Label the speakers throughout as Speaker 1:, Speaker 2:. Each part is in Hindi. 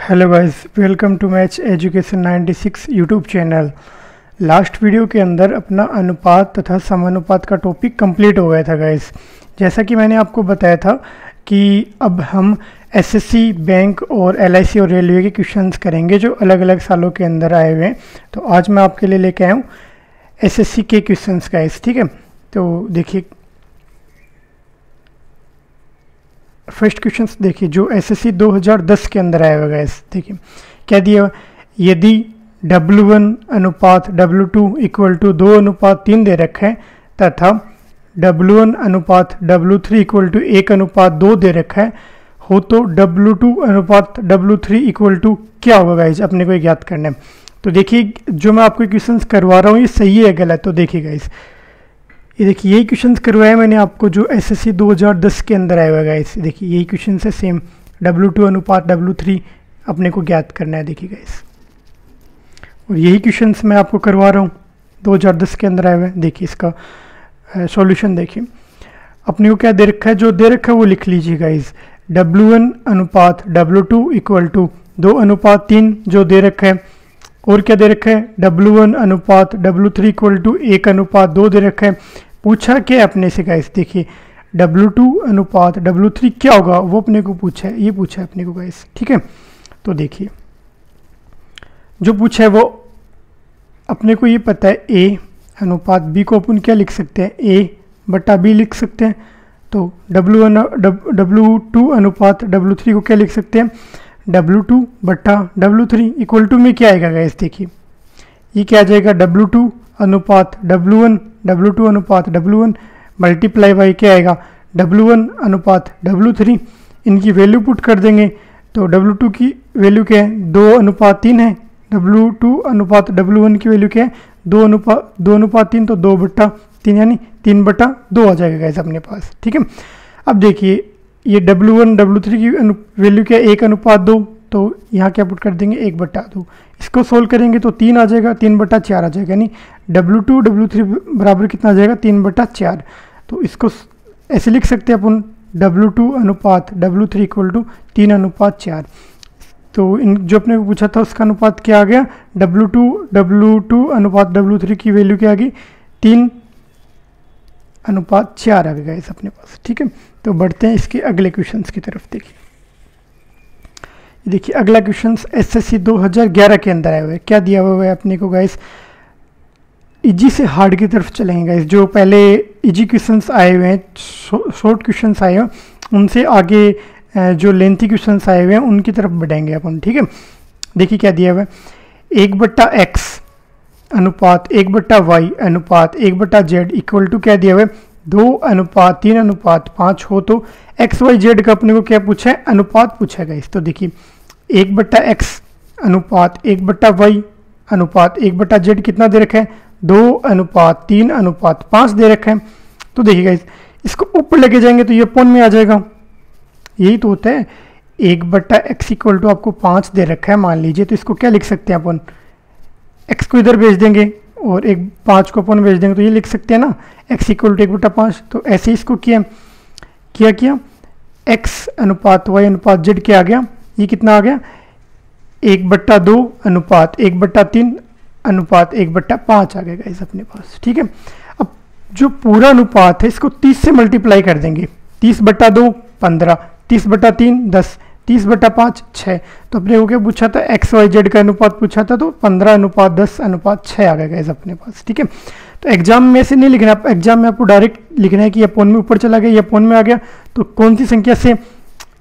Speaker 1: Hello guys, welcome to match education 96 YouTube channel. Last video के अंदर अपना अनुपात तथा समानुपात का टॉपिक कंप्लीट हो गया था गाइस। जैसा कि मैंने आपको बताया था कि अब हम एसएससी, बैंक और एलआईसी और रेलवे के क्वेश्चंस करेंगे जो अलग अलग सालों के अंदर आए हुए हैं। तो आज मैं आपके लिए लेके आया हूँ एसएससी के क्वेश्चंस गाइस, ठीक है। तो देखिए फर्स्ट क्वेश्चन देखिए जो एसएससी 2010 के अंदर आया हुआ गाइस। देखिए क्या दिया हुआ, यदि W1 अनुपात W2 इक्वल टू 2:3 दे रखा है तथा W1 अनुपात W3 इक्वल टू 1:2 दे रखा है हो तो W2 अनुपात W3 इक्वल टू क्या होगा गाइस, अपने को ज्ञात करना है। तो देखिए जो मैं आपको क्वेश्चंस करवा रहा हूँ ये सही है गलत, तो देखिए गाइस ये देखिए यही क्वेश्चंस करवाया मैंने आपको जो एसएससी 2010 के अंदर आया हुआ गाइस। देखिए यही क्वेश्चन है सेम, W2 अनुपात W3 अपने को ज्ञात करना है। देखिए गाइस और यही क्वेश्चंस मैं आपको करवा रहा हूँ 2010 के अंदर आए हुए हैं। देखिए इसका सॉल्यूशन देखिए अपने को क्या दे रखा है, जो दे रखा है वो लिख लीजिए गाइस। W1 अनुपात W2 इक्वल टू 2:3 जो दे रखा है, और क्या दे रखा है W1 अनुपात W3 इक्वल टू 1:2 दे रखा है। पूछा क्या अपने से गाइस, देखिए W2 अनुपात W3 क्या होगा वो अपने को पूछा है, ये पूछा है अपने को गाइस, ठीक है। तो देखिए जो पूछा है वो अपने को ये पता है A अनुपात B को अपन क्या लिख सकते हैं, A/B लिख सकते हैं। तो W2 अनुपात W3 को क्या लिख सकते हैं, W2/W3 इक्वल टू में क्या आएगा गाइस, देखिए ये क्या आ जाएगा W2 अनुपात W1 मल्टीप्लाई बाई क्या आएगा W1 अनुपात W3। इनकी वैल्यू पुट कर देंगे तो W2 की वैल्यू क्या है 2:3 है, W2 अनुपात W1 की वैल्यू क्या है 2:3, तो 2/3 यानी 3/2 आ जाएगा गाइस अपने पास, ठीक है। अब देखिए ये W1 W3 की वैल्यू क्या है 1:2, तो यहाँ क्या पुट कर देंगे 1/2। इसको सोल्व करेंगे तो 3 आ जाएगा, 3/4 आ जाएगा, यानी W2 W3 बराबर कितना आ जाएगा 3/4। तो इसको ऐसे लिख सकते हैं अपन W2 अनुपात W3 इक्वल टू 3:4। तो इन जो अपने को पूछा था उसका अनुपात क्या आ गया, W2 अनुपात W3 की वैल्यू क्या आ गई 3:4 आ गया इस अपने पास, ठीक है। तो बढ़ते हैं इसके अगले क्वेश्चंस की तरफ। देखिए अगला क्वेश्चन एसएससी 2011 के अंदर आया हुआ है। क्या दिया हुआ है अपने को गाइस, इजी से हार्ड की तरफ चलेंगे गाइस। जो पहले इजी क्वेश्चंस आए हुए हैं, शॉर्ट क्वेश्चंस आए हैं, उनसे आगे जो लेंथी क्वेश्चंस आए हुए हैं उनकी तरफ बढ़ेंगे अपन, ठीक है। देखिए क्या दिया हुआ है 1/x अनुपात 1/y अनुपात 1/z इक्वल टू क्या दिया हुआ है 2:3:5 हो तो XYZ का अपने को क्या पूछा है, अनुपात पूछा है गाइस। तो देखिए 1/x अनुपात 1/y अनुपात 1/z कितना दे रखा है 2:3:5 दे रखा है। तो देखिए गाइस इसको ऊपर लेके जाएंगे तो ये अपॉन में आ जाएगा, यही तो होता है। 1/x इक्वल टू आपको 5 दे रखा है मान लीजिए, तो इसको क्या लिख सकते हैं अपन, x को इधर भेज देंगे और 5 को अपन भेज देंगे, तो ये लिख सकते हैं ना x इक्वल टू 1/5। तो ऐसे ही इसको किया x अनुपात y अनुपात z क्या आ गया, ये कितना आ गया 1/2 अनुपात 1/3 अनुपात 1/5 आ गया गाइस अपने पास, ठीक है। अब जो पूरा अनुपात है इसको 30 से मल्टीप्लाई कर देंगे, 30/2 15, 30/3 10, 30/5 6। तो अपने को क्या पूछा था XYZ का अनुपात पूछा था, तो 15:10:6 आ गया इस अपने पास, ठीक है। तो एग्जाम में से नहीं लिखना, एग्जाम में आपको डायरेक्ट लिखना है कि ये अपॉन में ऊपर चला गया, ये अपॉन में आ गया, तो कौन सी संख्या से।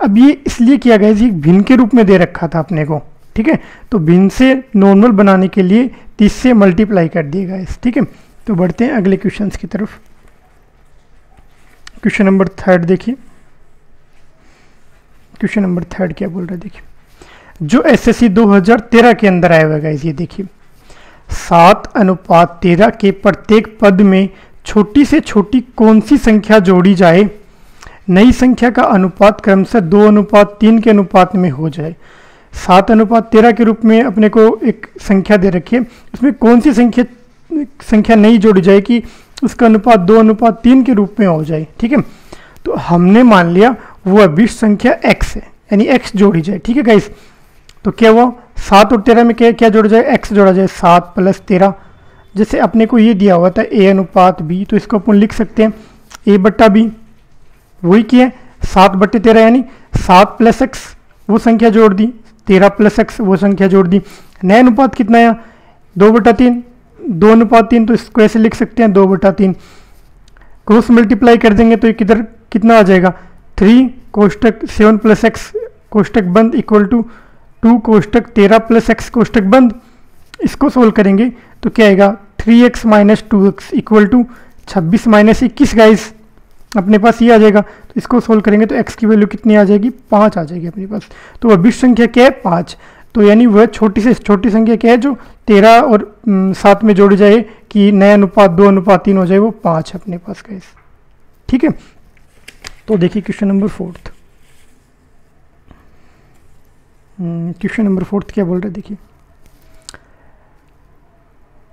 Speaker 1: अब ये इसलिए किया गया ये भिन्न के रूप में दे रखा था अपने को, ठीक है। तो भिन्न से नॉर्मल बनाने के लिए 30 से मल्टीप्लाई कर दिएगा इस, ठीक है। तो बढ़ते हैं अगले क्वेश्चन की तरफ। क्वेश्चन नंबर 3 देखिए, क्वेश्चन नंबर 3 क्या बोल रहा है, देखिए जो एसएससी 2013 के अंदर आया हुआ है, ये देखिए 7:13 के प्रत्येक पद में छोटी से छोटी कौन सी संख्या जोड़ी जाए, नई संख्या का अनुपात क्रमशः 2:3 के अनुपात में हो जाए। 7:13 के रूप में अपने को एक संख्या दे रखी है, उसमें कौन सी संख्या नई जोड़ी जाए कि उसका अनुपात 2:3 के रूप में हो जाए, ठीक है। तो हमने मान लिया वो अभिष्ट संख्या x है, यानी x जोड़ी जाए, ठीक है गाइस। तो क्या हुआ 7 और 13 में क्या क्या जोड़ा जाए, x जोड़ा जाए, 7 + 13। जैसे अपने को ये दिया हुआ था a अनुपात b, तो इसको अपन लिख सकते हैं a/b, वही किया 7/13 यानी 7 + x वो संख्या जोड़ दी, 13 + x वो संख्या जोड़ दी। नया अनुपात कितना है 2/3, 2:3, तो इसको ऐसे लिख सकते हैं 2/3। क्रॉस मल्टीप्लाई कर देंगे तो ये किधर कितना आ जाएगा 3 कोष्टक 7 + x कोष्टक बंद इक्वल टू 2 कोष्टक 13 + x कोष्टक बंद। इसको सोल्व करेंगे तो क्या आएगा 3x - 2x equal to 26 - 21 guys, अपने पास ये आ जाएगा। तो इसको सोल्व करेंगे तो x की वैल्यू कितनी आ जाएगी 5 आ जाएगी अपने पास। तो अभिष्ट संख्या क्या है 5, तो यानी वह छोटी से छोटी संख्या क्या है जो 13 और 7 में जोड़ी जाए कि नया अनुपात 2:3 हो जाए, वो 5 है अपने पास गाइस। ठीक है, तो देखिए क्वेश्चन नंबर 4। क्वेश्चन नंबर 4 क्या बोल रहे हैं, देखिए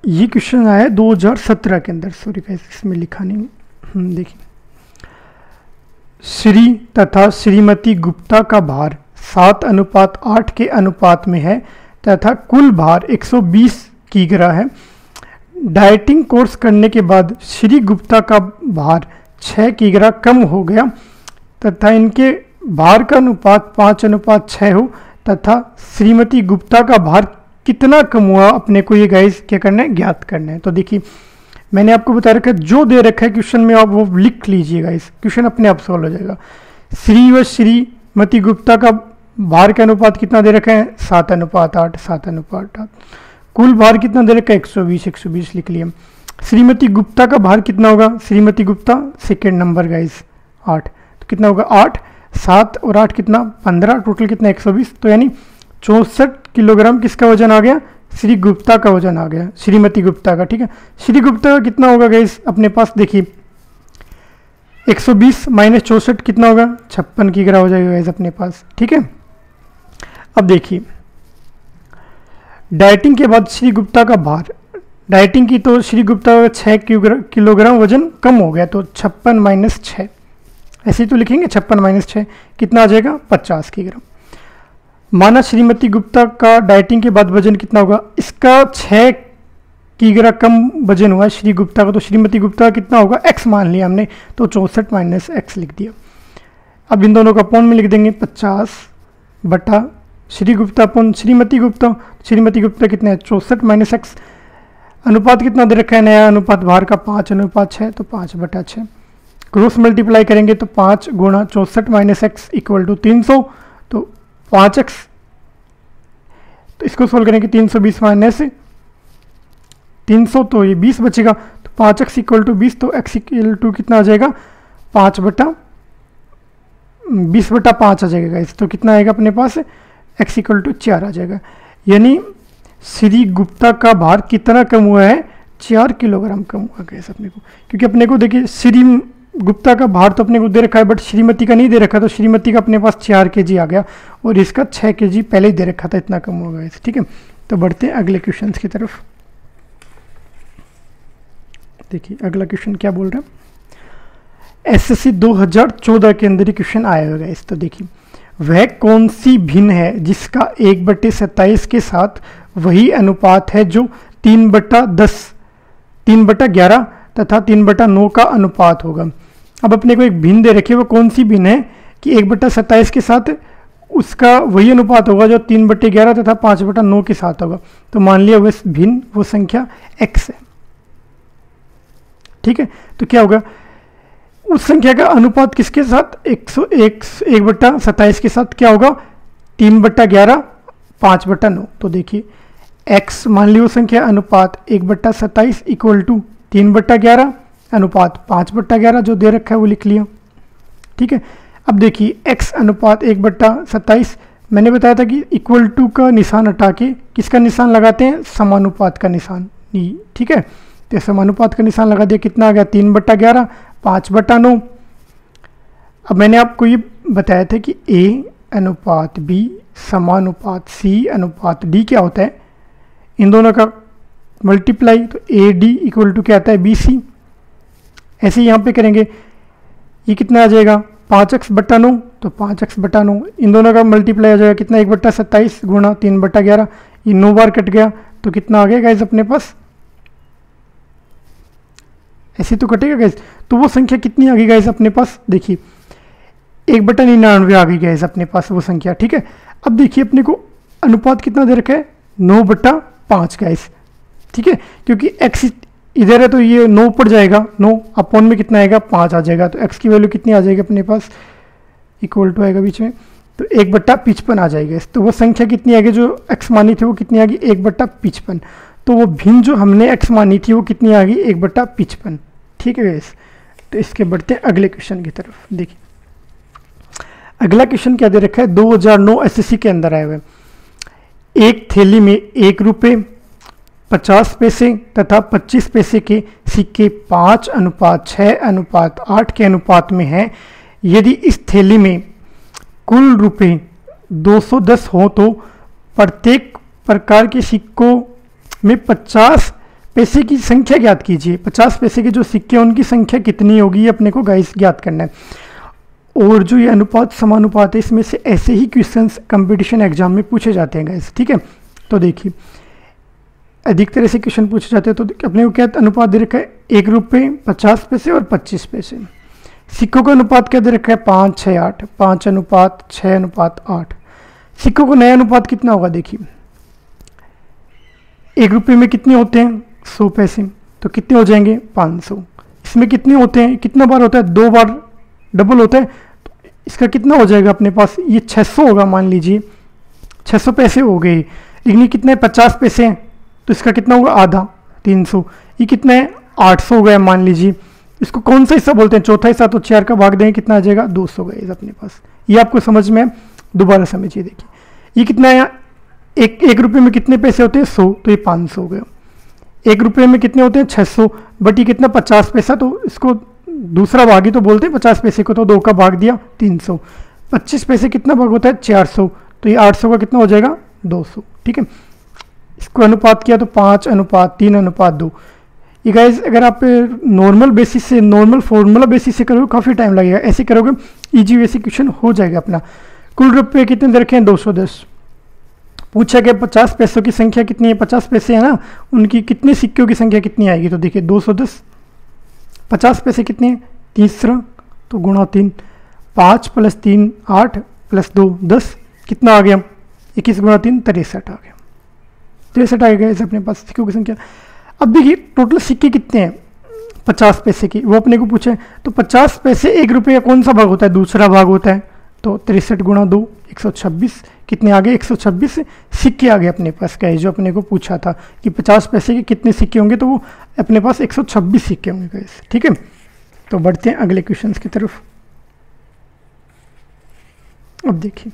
Speaker 1: ये क्वेश्चन आया 2017 के अंदर, सॉरी गाइस इसमें लिखा नहीं। देखिए श्री तथा श्रीमती गुप्ता का भार 7:8 के अनुपात में है तथा कुल भार 120 किग्रा है। डाइटिंग कोर्स करने के बाद श्री गुप्ता का भार 6 किग्रा कम हो गया तथा इनके भार का अनुपात 5:6 हो तथा श्रीमती गुप्ता का भार कितना कम हुआ, अपने को ये गाइस क्या करना है ज्ञात करना है। तो देखिए मैंने आपको बता रखा है जो दे रखा है क्वेश्चन में आप वो लिख लीजिए गाइस, क्वेश्चन अपने आप सॉल्व हो जाएगा। श्री व श्रीमती गुप्ता का भार का अनुपात कितना दे रखा है 7:8, 7:8। कुल भार कितना दे रखा है 120, 120 लिख लिया। श्रीमती गुप्ता का भार कितना होगा, Shrimati Gupta second number guys 8, तो कितना होगा 8, 7 और 8 कितना 15, टोटल कितना 120, तो यानी 64 किलोग्राम किसका वजन आ गया, श्री गुप्ता का वजन आ गया, श्रीमती गुप्ता का। ठीक है, श्री गुप्ता का कितना होगा गाइस अपने पास, देखिए 120 - 64 कितना होगा 56 किग्रा हो जाएगा गाइस अपने पास। ठीक है, अब देखिए डाइटिंग के बाद श्री गुप्ता का भार, डाइटिंग की तो श्री गुप्ता का 6 किलोग्राम वजन कम हो गया, तो 56 - 6 ऐसे ही तो लिखेंगे, 56 - 6 कितना आ जाएगा 50 किग्रा। माना श्रीमती गुप्ता का डाइटिंग के बाद वजन कितना होगा, इसका 6 किग्रा कम वजन हुआ है श्री गुप्ता का, तो श्रीमती गुप्ता का कितना होगा x मान लिया हमने, तो 64 - x लिख दिया। अब इन दोनों का अपॉन में लिख देंगे 50 बटा श्री गुप्ता अपॉन श्रीमती गुप्ता, श्रीमती गुप्ता कितना है 64 - x। अनुपात कितना दे रखा है नया अनुपात भार का 5:6, तो 5/6। क्रॉस मल्टीप्लाई करेंगे तो 5 गुणा 64 - x इक्वल टू 300, तो 5x, तो इसको सोल्व करेंगे 320 माइनस 300, तो ये 20 बचेगा, तो 5x इक्वल टू 20, तो x इक्वल टू कितना आ जाएगा 20/5 आ जाएगा गाइस, तो कितना आएगा अपने पास x इक्वल टू 4 आ जाएगा। यानी श्री गुप्ता का भार कितना कम हुआ है 4 किलोग्राम कम हुआ गाइस अपने को, क्योंकि अपने को देखिए श्री गुप्ता का भार तो अपने को दे रखा है बट श्रीमती का नहीं दे रखा, तो श्रीमती का अपने पास 4 kg आ गया और इसका 6 kg पहले ही दे रखा था, इतना कम होगा इस। ठीक है, तो बढ़ते हैं अगले क्वेश्चन की तरफ। देखिए अगला क्वेश्चन क्या बोल रहा है, एसएससी 2014 के अंदर ही क्वेश्चन आया होगा इस। तो देखिए वह कौन सी भिन्न है जिसका 1/27 के साथ वही अनुपात है जो 3/10, 3/11 तथा 3/9 का अनुपात होगा। अब अपने को एक भिन्न दे रखी है, वो कौन सी भिन्न है कि 1/27 के साथ उसका वही अनुपात होगा जो 3/11 तथा 5/9 के साथ होगा। तो मान लिया वह भिन्न वो संख्या x है। ठीक है, तो क्या होगा उस संख्या का अनुपात किसके साथ 1/27 के साथ क्या होगा 3/11 5/9। तो देखिए x मान ली वो संख्या अनुपात 1/27 इक्वल टू 3/11 अनुपात 5/11 जो दे रखा है वो लिख लिया। ठीक है, अब देखिए x अनुपात 1/27 मैंने बताया था कि इक्वल टू का निशान हटा के किसका निशान लगाते हैं समानुपात का निशान। ठीक है, तो समानुपात का निशान लगा दिया, कितना आ गया 3/11 5/9। अब मैंने आपको ये बताया था कि a अनुपात b समानुपात c अनुपात d क्या होता है, इन दोनों का मल्टीप्लाई, तो AD इक्वल टू क्या आता है BC। ऐसे यहाँ पे करेंगे, ये कितना आ जाएगा 5x बटा 9, तो 5x बटा 9, इन दोनों का मल्टीप्लाई हो जाएगा कितना, 1/27 गुणा 3/11, ये 9 बार कट गया तो कितना आ गया गाइज अपने पास, ऐसे तो कटेगा गाइज। तो वो संख्या कितनी आ गई गाइज अपने पास, देखिए 1/99 आ गई गाइज अपने पास वो संख्या, ठीक है। अब देखिए अपने को अनुपात कितना दे रखा है, 9/5 गाइज, ठीक है, क्योंकि x इधर है तो ये 9 पड़ जाएगा, 9 अपॉन में कितना आएगा, 5 आ जाएगा, तो x की वैल्यू कितनी आ जाएगी अपने पास, इक्वल टू आएगा बीच में, तो 1/55 आ जाएगा। तो वो संख्या कितनी आ गई जो x मानी थी वो कितनी आ गई, 1/55, तो वो भिन्न जो हमने x मानी थी वो कितनी आ गई, 1/55, ठीक है गाइस। तो इसके बढ़ते हैं अगले क्वेश्चन की तरफ। देखिए अगला क्वेश्चन क्या दे रखा है, 2009 एसएससी के अंदर आए हुए, एक थैली में 1 रुपये 50 पैसे तथा 25 पैसे के सिक्के 5:6:8 के अनुपात में हैं। यदि इस थैली में कुल रुपए 210 हो तो प्रत्येक प्रकार के सिक्कों में 50 पैसे की संख्या ज्ञात कीजिए। 50 पैसे के जो सिक्के हैं उनकी संख्या कितनी होगी, ये अपने को गाइस ज्ञात करना है। और जो ये अनुपात समानुपात है, इसमें से ऐसे ही क्वेश्चंस कंपटीशन एग्जाम में पूछे जाते हैं गाइस, ठीक है। तो देखिए अधिकतर ऐसे क्वेश्चन पूछे जाते हैं, तो अपने को क्या अनुपात दे रखा है, 1 रुपये 50 पैसे और 25 पैसे। सिक्कों का अनुपात क्या दे रखा है, 5:6:8, 5:6:8। सिक्कों का नया अनुपात कितना होगा, देखिए 1 रुपये में कितने होते हैं, 100 पैसे, तो कितने हो जाएंगे, 500। इसमें कितने होते हैं, कितना बार होता है, 2 बार डबल होता है, तो इसका कितना हो जाएगा अपने पास, ये 600 होगा, मान लीजिए 600 पैसे हो गए। लेकिन ये कितने 50 पैसे हैं, तो इसका कितना होगा, आधा, 300। ये कितना है, 800 हो गया मान लीजिए। इसको कौन सा हिस्सा बोलते हैं, चौथा हिस्सा, तो 4 का भाग देंगे कितना आ जाएगा, 200 गए अपने पास। ये आपको समझ में, दोबारा समझिए। देखिए ये कितना है, एक रुपये में कितने पैसे होते हैं, 100, तो ये 500 हो गया। 1 रुपये में कितने होते हैं, 600, बट ये कितना 50 पैसा, तो इसको दूसरा भाग ही तो बोलते हैं 50 पैसे को, तो 2 का भाग दिया, 300। 25 पैसे कितना भाग होता है, 400, तो ये 800 का कितना हो जाएगा, 200, ठीक है। इसको अनुपात किया तो 5:3:2। ये गाइज अगर आप नॉर्मल बेसिस से, नॉर्मल फॉर्मूला बेसिस से करोगे काफ़ी टाइम लगेगा, ऐसे करोगे इजी वैसे क्वेश्चन हो जाएगा अपना। कुल रुपये कितने दे रखे हैं, 210। पूछा गया 50 पैसों की संख्या कितनी है, 50 पैसे है ना, उनकी कितने सिक्कों की संख्या कितनी आएगी, तो देखिए 210, 50 पैसे कितने हैं, तीसरा, तो गुणा 3, 5 + 3 8 + 2 10, कितना आ गया, 21 × 3 63 आ गया, 63 आ गया इसे अपने पास सिक्कों की संख्या। अब देखिए टोटल सिक्के कितने हैं 50 पैसे की, वो अपने को पूछे, तो 50 पैसे 1 रुपये का कौन सा भाग होता है, दूसरा भाग होता है, तो 63 × 2 126, कितने आ गए, 126 सिक्के आ गए अपने पास। क्या है जो अपने को पूछा था कि 50 पैसे के कितने सिक्के होंगे, तो वो अपने पास 126 सिक्के होंगे गाइस, ठीक है। तो बढ़ते हैं अगले क्वेश्चंस की तरफ। अब देखिए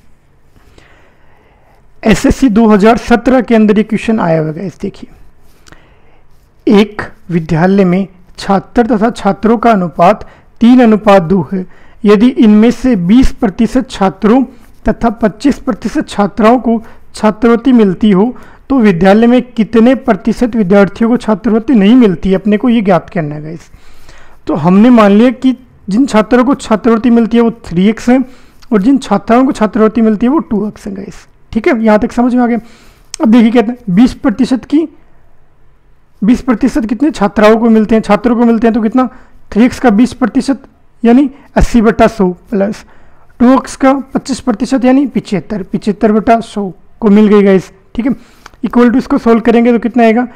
Speaker 1: एसएससी 2017 के अंदर ये क्वेश्चन आया हुआ गाइस। देखिए एक विद्यालय में छात्र तथा छात्रों का अनुपात 3:2 है। यदि इनमें से 20% छात्रों तथा 25% छात्राओं को छात्रवृत्ति मिलती हो तो विद्यालय में कितने प्रतिशत विद्यार्थियों को छात्रवृत्ति नहीं मिलती है, अपने को ये ज्ञात करना है गाइस। तो हमने मान लिया कि जिन छात्रों को छात्रवृत्ति मिलती है वो 3x है और जिन छात्राओं को छात्रवृत्ति मिलती है वो 2x है गाइस, ठीक है। यहाँ तक समझ में आ गया। अब देखिए कहते हैं 20% कितने छात्राओं को मिलते हैं, छात्रों को मिलते हैं, तो कितना 3x का 20% यानी 80/100 प्लस 2x का 25% यानी 75/100 को मिल गई गाइस, ठीक है। इक्वल टू इसको सोल्व करेंगे तो कितना आएगा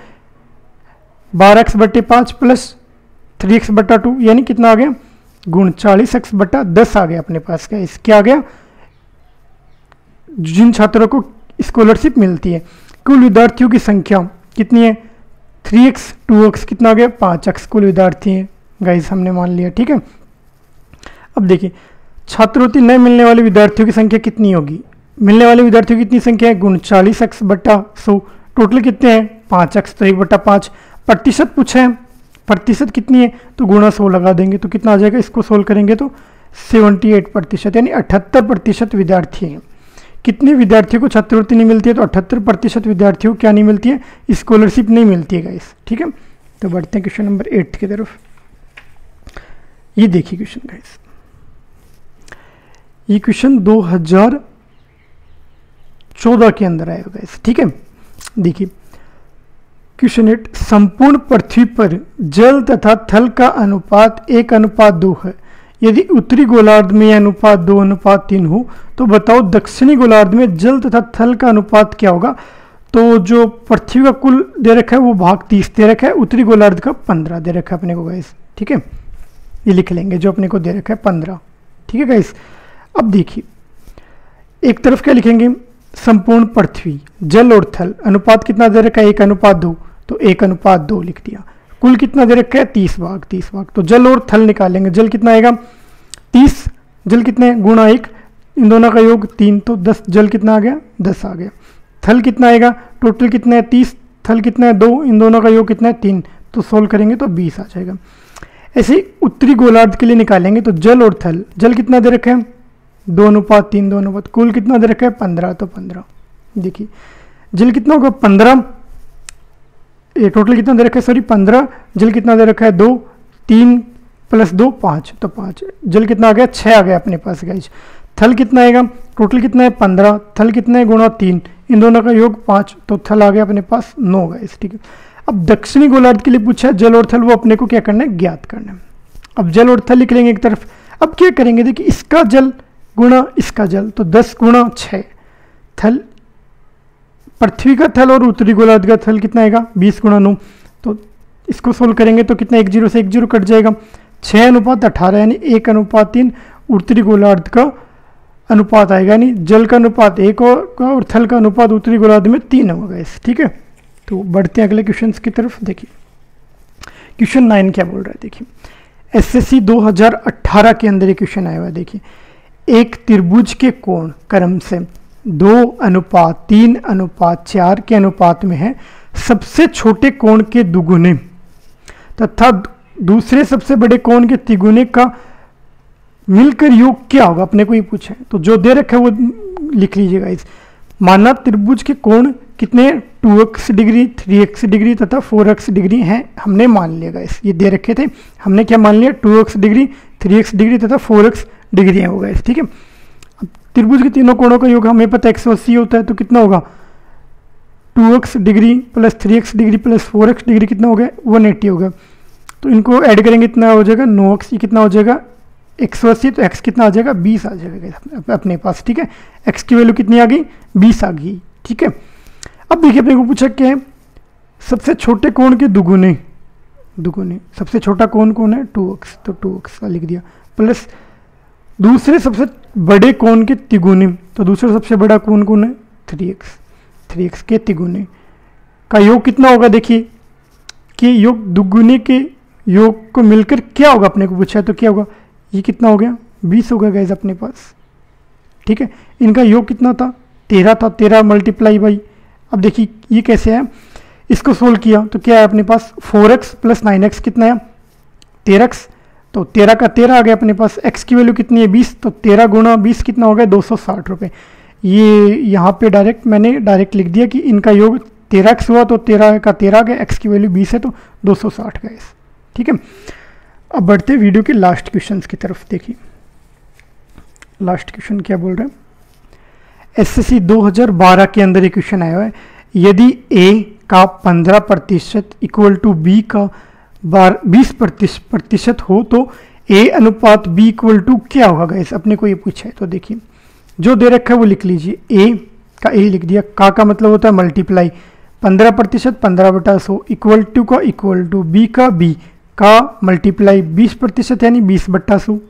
Speaker 1: 12x/5 प्लस 3x/2 यानी कितना आ गया 40x/10 आ गया अपने पास। गाइस क्या आ गया, जिन छात्रों को स्कॉलरशिप मिलती है। कुल विद्यार्थियों की संख्या कितनी है 3x 2x कितना आ गया 5x कुल विद्यार्थी हैं गाइस, हमने मान लिया, ठीक है। अब देखिए छात्रवृत्ति न मिलने वाले विद्यार्थियों की संख्या कितनी होगी, मिलने वाले विद्यार्थियों की कितनी संख्या है 40x/100, टोटल कितने हैं 5x, तो 1/5। प्रतिशत पूछा है, प्रतिशत कितनी है तो गुणा 100 लगा देंगे तो कितना आ जाएगा, इसको सोल्व करेंगे तो 78% यानी 78% विद्यार्थी हैं। कितने विद्यार्थियों को छात्रवृत्ति नहीं मिलती है, तो 78% विद्यार्थियों को क्या नहीं मिलती है, स्कॉलरशिप नहीं मिलती है गाइस, ठीक है। तो बढ़ते हैं क्वेश्चन नंबर 8 की तरफ। ये देखिए क्वेश्चन गाइस, ये क्वेश्चन 2014 के अंदर आया होगा इस, ठीक है। देखिए क्वेश्चन 8, संपूर्ण पृथ्वी पर जल तथा थल का अनुपात 1:2 है। यदि उत्तरी गोलार्ध में यह अनुपात 2:3 हो तो बताओ दक्षिणी गोलार्ध में जल तथा थल का अनुपात क्या होगा। तो जो पृथ्वी का कुल दे रखा है वो भाग 30 दे रखा है, उत्तरी गोलार्ध का 15 दे रखा है अपने को गाइस, ठीक है। ये लिख लेंगे जो अपने को दे रखा है 15, ठीक है गाइस। अब देखिए एक तरफ क्या लिखेंगे, संपूर्ण पृथ्वी जल और थल अनुपात कितना दे रखा है 1:2, तो 1:2 लिख दिया। कुल कितना दे रखा है 30 भाग, तो जल और थल निकालेंगे। जल कितना आएगा 30, जल कितने गुणा 1, इन दोनों का योग 3, तो 10, जल कितना आ गया 10 आ गया। थल कितना आएगा, टोटल कितना है 30, थल कितना है 2, इन दोनों का योग कितना है 3, तो सोल्व करेंगे तो 20 आ जाएगा। ऐसे ही उत्तरी गोलार्ध के लिए निकालेंगे तो जल और थल, जल कितना दे रखा है 2:3, 2:, कुल कितना दे रखा है 15, तो 15। देखिए जल कितना होगा 15, ये टोटल कितना दे रखा है, सॉरी 15, जल कितना दे रखा है 2, 3 + 2 5, तो 5, जल कितना आ गया 6 आ गया अपने पास गाइस। थल कितना आएगा, टोटल कितना है 15, थल कितना है गुणा 3, इन दोनों का योग 5, तो थल आ गया अपने पास 9 गाइस, ठीक है। अब दक्षिणी गोलार्ध के लिए पूछा है जल और थल, वो अपने को क्या करना है ज्ञात करना है। अब जल और थल लिख लेंगे एक तरफ। अब क्या करेंगे, देखिए इसका जल गुणा इसका जल, तो 10 × 6, थल पृथ्वी का थल और उत्तरी गोलार्ध का थल कितना आएगा 20 × 9, तो इसको सोल्व करेंगे तो कितना 1 0 से 1 0 कट जाएगा, 6:18 यानी 1:3 उत्तरी गोलार्ध का अनुपात आएगा, यानी जल का अनुपात 1 होगा और थल का अनुपात उत्तरी गोलार्ध में 3 होगा इस, ठीक है। तो बढ़ते हैं अगले क्वेश्चन की तरफ। देखिए क्वेश्चन 9 क्या बोल रहा है, देखिए एसएससी 2018 के अंदर ये क्वेश्चन आया हुआ है। देखिए एक त्रिभुज के कोण क्रम से 2:3:4 के अनुपात में है, सबसे छोटे कोण के दुगुने तथा दूसरे सबसे बड़े कोण के तिगुने का मिलकर योग क्या होगा, अपने को ये पूछा है। तो जो दे रखा है वो लिख लीजिएगा इस। माना त्रिभुज के कोण कितने 2x डिग्री, 3x डिग्री तथा 4x डिग्री हैं, हमने मान लिया इस, ये दे रखे थे, हमने क्या मान लिया 2x डिग्री, 3x डिग्री तथा 4x डिग्री होगा इस, ठीक है। अब त्रिभुज के तीनों कोणों का योग हमें पता है 180 होता है, तो कितना होगा 2x degree + 3x degree + 4x degree कितना हो गया 180 होगा। तो इनको ऐड करेंगे कितना हो जाएगा 9x, ये कितना हो जाएगा 180, तो x कितना आ जाएगा 20 आ जाएगा अपने पास, ठीक है। x की वैल्यू कितनी आ गई 20 आ गई, ठीक है। अब देखिए अपने को पूछा क्या है, सबसे छोटे कोण के दुगुने, सबसे छोटा कोण कौन है 2x, तो 2x का लिख दिया, प्लस दूसरे सबसे बड़े कोण के तिगुने, तो दूसरा सबसे बड़ा कोण कौन है 3x के तिगुने का योग कितना होगा। देखिए कि योग दुगुने के योग को मिलकर क्या होगा, अपने को पूछा है तो क्या होगा, ये कितना हो गया 20 होगा गाइस अपने पास, ठीक है। इनका योग कितना था 13 था, 13 × अब देखिए ये कैसे है, इसको सोल्व किया तो क्या है अपने पास 4x + 9x कितना है 13x, तो 13 का 13 आ गया अपने पास। x की वैल्यू कितनी है 20, तो 13 × 20 कितना हो गया 260 रुपये। ये यहाँ पे मैंने डायरेक्ट लिख दिया कि इनका योग 13x हुआ, तो 13 का 13 आ गया, x की वैल्यू 20 है तो 260 गाइस, ठीक है। अब बढ़ते वीडियो के लास्ट क्वेश्चन की तरफ। देखिए लास्ट क्वेश्चन क्या बोल रहे हैं, एसएससी 2012 के अंदर एक क्वेश्चन आया हुआ है, यदि a का 15% = b का 20% हो तो a/b = क्या होगा गाइस, अपने को ये पूछा है। तो देखिए जो दे रखा है वो लिख लीजिए, a का a लिख दिया, का मतलब होता है मल्टीप्लाई, 15% 15/100 = का b का b का मल्टीप्लाई 20% यानी 20/100।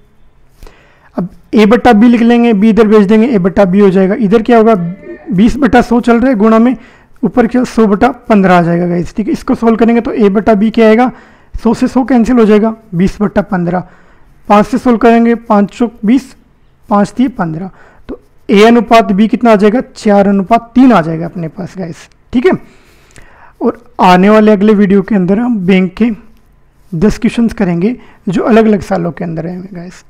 Speaker 1: अब a/b लिख लेंगे, b इधर भेज देंगे, a/b हो जाएगा, इधर क्या होगा 20/100 चल रहा है, गुणा में ऊपर क्या 100/15 आ जाएगा गाइस, ठीक है। इसको सोल्व करेंगे तो a/b क्या आएगा, 100 से 100 कैंसिल हो जाएगा, 20/15, 5 से सोल्व करेंगे, 5 × 20, 5 × 15, तो a/b कितना आ जाएगा 4/3 आ जाएगा अपने पास गाइस, ठीक है। और आने वाले अगले वीडियो के अंदर हम बैंक के 10 क्वेश्चंस करेंगे जो अलग अलग सालों के अंदर आएंगे गाइस।